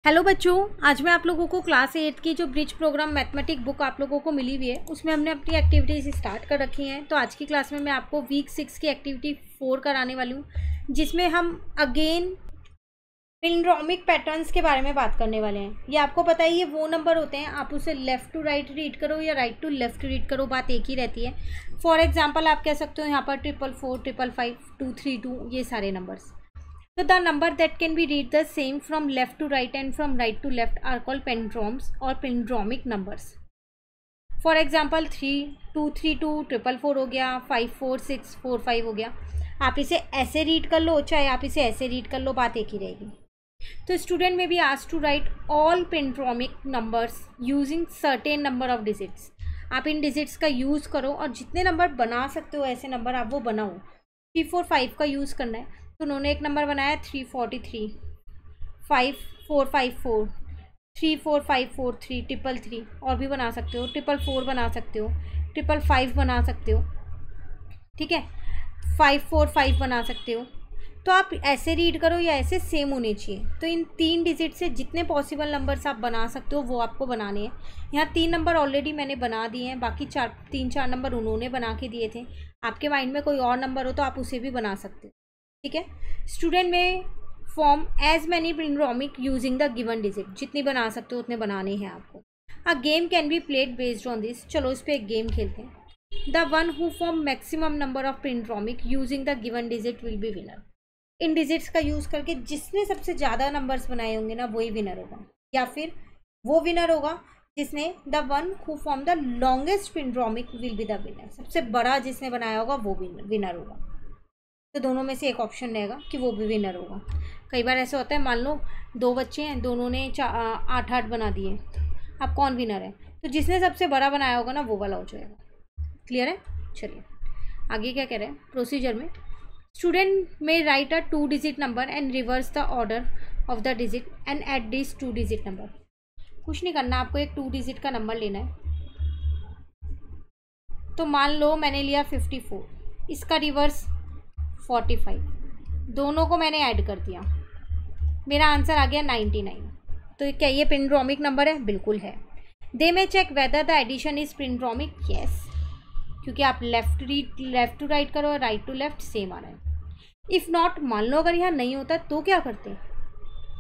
Hello बच्चों, आज मैं आप लोगों को क्लास 8 की जो ब्रिज प्रोग्राम मैथमेटिक बुक आप लोगों को मिली हुई है उसमें हमने अपनी एक्टिविटीज़ स्टार्ट कर रखी हैं। तो आज की क्लास में मैं आपको वीक 6 की एक्टिविटी 4 कराने वाली हूँ, जिसमें हम अगेन पिंड्रोमिक पैटर्न्स के बारे में बात करने वाले हैं। ये आपको पता है, ये वो नंबर होते हैं, आप उसे लेफ़्ट टू राइट रीड करो या राइट टू लेफ़्ट रीड करो, बात एक ही रहती है। फॉर एग्जाम्पल आप कह सकते हो यहाँ पर 444, 555, 232, ये सारे numbers. So the number that can be read the same from left to right and from right to left are called palindromes or palindromic numbers. For example 3232, 444 हो गया, 54645 हो गया। आप इसे ऐसे रीड कर लो चाहे आप इसे ऐसे रीड कर लो, बात एक ही रहेगी। तो student may be asked to write all palindromic numbers using certain number of digits। आप इन डिजिट्स का यूज़ करो और जितने नंबर बना सकते हो ऐसे नंबर आप वो बनाओ। 345 का यूज़ करना है, तो उन्होंने एक नंबर बनाया 343, 5454, 34543, 333, और भी बना सकते हो, 444 बना सकते हो, 555 बना सकते हो, ठीक है, 545 बना सकते हो। तो आप ऐसे रीड करो या ऐसे सेम होने चाहिए। तो इन 3 डिजिट से जितने पॉसिबल नंबर्स आप बना सकते हो वो आपको बनाने हैं। यहाँ 3 नंबर ऑलरेडी मैंने बना दिए हैं, बाकी 3-4 नंबर उन्होंने बना के दिए थे। आपके माइंड में कोई और नंबर हो तो आप उसे भी बना सकते हो, ठीक है। Student may form as many palindromic using the given digit, जितनी बना सकते हो उतने बनाने हैं आपको। A game can be played based on this. चलो इस पर एक गेम खेलते हैं। The one who form maximum number of palindromic using the given digit will be winner. इन डिजिट्स का यूज़ करके जिसने सबसे ज़्यादा नंबर्स बनाए होंगे ना वही विनर होगा, या फिर वो विनर होगा जिसने the one who form the longest palindromic will be the winner. सबसे बड़ा जिसने बनाया होगा वो विनर होगा। तो दोनों में से एक ऑप्शन रहेगा कि वो भी विनर होगा। कई बार ऐसा होता है, मान लो 2 बच्चे हैं, दोनों ने 8-8 बना दिए, अब कौन विनर है? तो जिसने सबसे बड़ा बनाया होगा ना वो वाला हो जाएगा। क्लियर है? चलिए आगे क्या कह रहे हैं प्रोसीजर में। Student may write a 2 digit number and reverse the order of the digit and add this 2 digit number. कुछ नहीं करना, आपको एक 2 डिजिट का नंबर लेना है। तो मान लो मैंने लिया 54, इसका रिवर्स 45, दोनों को मैंने ऐड कर दिया, मेरा आंसर आ गया 99। तो क्या ये palindromic नंबर है? बिल्कुल है। They may check whether the addition is palindromic। Yes, क्योंकि आप लेफ्ट टू राइट करो और राइट टू लेफ्ट सेम आ रहा है। इफ़ नॉट, मान लो अगर यहाँ नहीं होता तो क्या करते?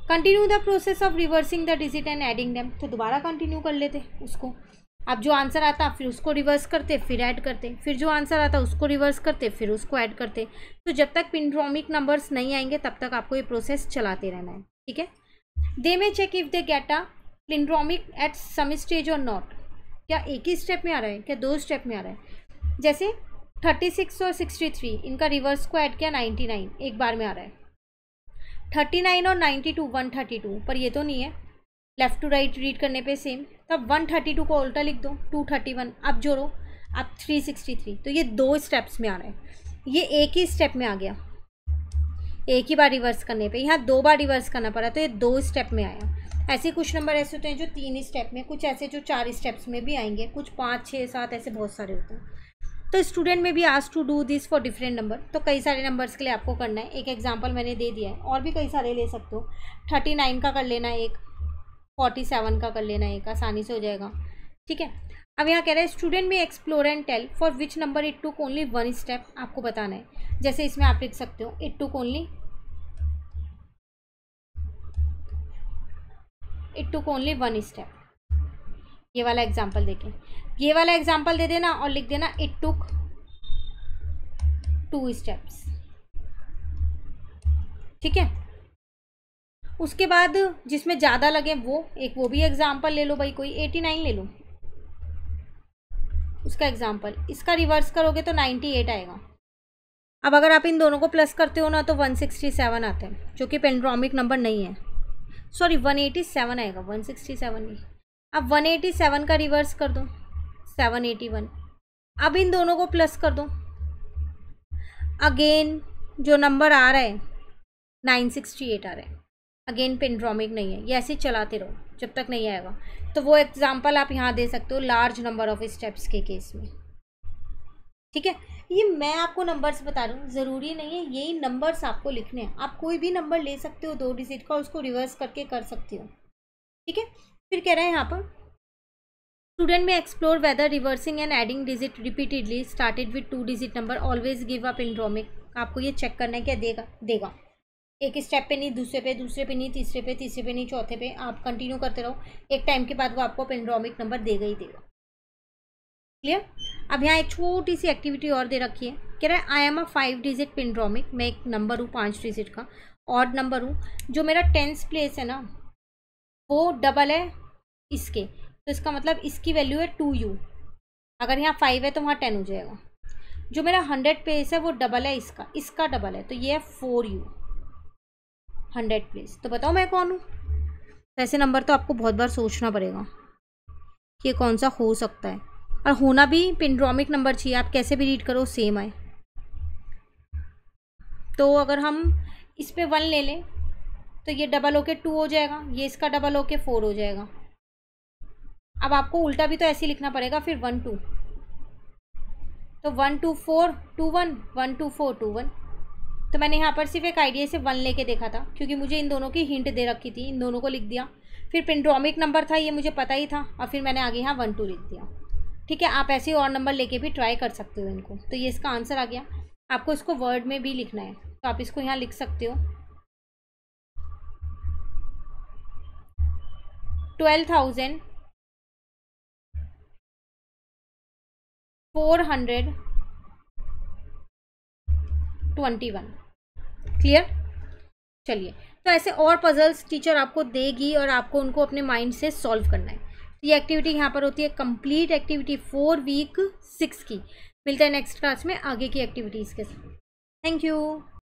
Continue the process of reversing the digit and adding them. तो दोबारा कंटिन्यू कर लेते उसको। अब जो आंसर आता फिर उसको रिवर्स करते, फिर ऐड करते, फिर जो आंसर आता उसको रिवर्स करते, फिर उसको ऐड करते। तो जब तक palindromic नंबर्स नहीं आएंगे तब तक आपको ये प्रोसेस चलाते रहना है, ठीक है। They may check if they get a palindromic at some stage और नॉट। क्या एक ही स्टेप में आ रहा है, क्या 2 स्टेप में आ रहा है? जैसे 36 और 63, इनका रिवर्स को ऐड किया 99, एक बार में आ रहा है। 39 और 92, 132, पर ये तो नहीं है, लेफ़्ट टू राइट रीड करने पे सेम। तब 132 को उल्टा लिख दो, 231, अब जोड़ो, अब 363। तो ये 2 स्टेप्स में आ रहा है, ये एक ही स्टेप में आ गया, एक ही बार रिवर्स करने पे। यहाँ 2 बार रिवर्स करना पड़ा, तो ये 2 स्टेप में आया। ऐसे कुछ नंबर ऐसे होते हैं जो 3 स्टेप में, कुछ ऐसे जो 4 स्टेप्स में भी आएंगे, कुछ 5, 6, 7, ऐसे बहुत सारे होते हैं। तो student may be asked to do this for different number. तो कई सारे नंबर्स के लिए आपको करना है। एक एग्जाम्पल मैंने दे दिया है, और भी कई सारे ले सकते हो। 39 का कर लेना एक, 47 का कर लेना एक, आसानी से हो जाएगा, ठीक है। अब यहाँ कह रहे हैं स्टूडेंट में explore and tell for which number it took only 1 step. आपको बताना है। जैसे इसमें आप लिख सकते हो इट टुक ओनली 1 स्टेप। ये वाला एग्जाम्पल देखें, ये वाला एग्जाम्पल दे देना और लिख देना इट टुक 2 स्टेप्स, ठीक है। उसके बाद जिसमें ज़्यादा लगे वो भी एग्जाम्पल ले लो भाई, कोई 89 ले लो उसका एग्जाम्पल। इसका रिवर्स करोगे तो 98 आएगा। अब अगर आप इन दोनों को प्लस करते हो ना तो 167 आते हैं, जो कि palindromic नंबर नहीं है। सॉरी 187 आएगा, 167 नहीं। अब 187 का रिवर्स कर दो, 781। अब इन दोनों को प्लस कर दो, अगेन जो नंबर आ रहा है 968 आ रहा है। अगेन palindromic नहीं है। ये ऐसे चलाते रहो जब तक नहीं आएगा। तो वो एग्जाम्पल आप यहाँ दे सकते हो लार्ज नंबर ऑफ स्टेप्स के केस में, ठीक है। ये मैं आपको नंबर्स बता रही हूँ, ज़रूरी नहीं है यही नंबर्स आपको लिखने हैं। आप कोई भी नंबर ले सकते हो 2 डिजिट का, उसको रिवर्स करके कर सकते हो, ठीक है, फिर कह रहे हैं यहाँ पर स्टूडेंट में explore whether reversing and adding digit repeatedly started with 2 digit number always give a palindromic. आपको ये चेक करना है क्या देगा। एक स्टेप पे नहीं, दूसरे पे नहीं, तीसरे पे नहीं, चौथे पे आप कंटिन्यू करते रहो, एक टाइम के बाद वो आपको पिंड्रोमिक नंबर देगा ही देगा। क्लियर। अब यहाँ एक छोटी सी एक्टिविटी और दे रखी है, कह रहा है आई एम अ 5 डिजिट पिंड्रोमिक। मैं एक नंबर हूँ 5 डिजिट का, ऑड नंबर हूँ, जो मेरा 10th प्लेस है ना वो डबल है इसके, तो इसका मतलब इसकी वैल्यू है 2u। अगर यहाँ 5 है तो वहाँ 10 हो जाएगा। जो मेरा 100 प्लेस है वो डबल है इसका डबल है, तो ये है 4u 100 प्लेस। तो बताओ मैं कौन हूँ। ऐसे नंबर तो आपको बहुत बार सोचना पड़ेगा कि ये कौन सा हो सकता है, और होना भी पिंड्रोमिक नंबर चाहिए, आप कैसे भी रीड करो सेम आए। तो अगर हम इस पे 1 ले लें तो ये डबल होके 2 हो जाएगा, ये इसका डबल होके 4 हो जाएगा। अब आपको उल्टा भी तो ऐसे ही लिखना पड़ेगा, फिर 1 2, तो 1 2 4 2 1 1 2 4 2 1। तो मैंने यहाँ पर सिर्फ एक आइडिया से 1 लेके देखा था, क्योंकि मुझे इन दोनों की हिंट दे रखी थी, इन दोनों को लिख दिया। फिर पिंड्रोमिक नंबर था ये मुझे पता ही था, और फिर मैंने आगे यहाँ 1 2 लिख दिया। ठीक है, आप ऐसे और नंबर लेके भी ट्राई कर सकते हो इनको। तो ये इसका आंसर आ गया। आपको इसको वर्ड में भी लिखना है, तो आप इसको यहाँ लिख सकते हो 12,421। क्लियर। चलिए, तो ऐसे और पजल्स टीचर आपको देगी और आपको उनको अपने माइंड से सॉल्व करना है। ये एक्टिविटी यहाँ पर होती है कंप्लीट एक्टिविटी 4 वीक 6 की। मिलते हैं नेक्स्ट क्लास में आगे की एक्टिविटीज़ के साथ। Thank you.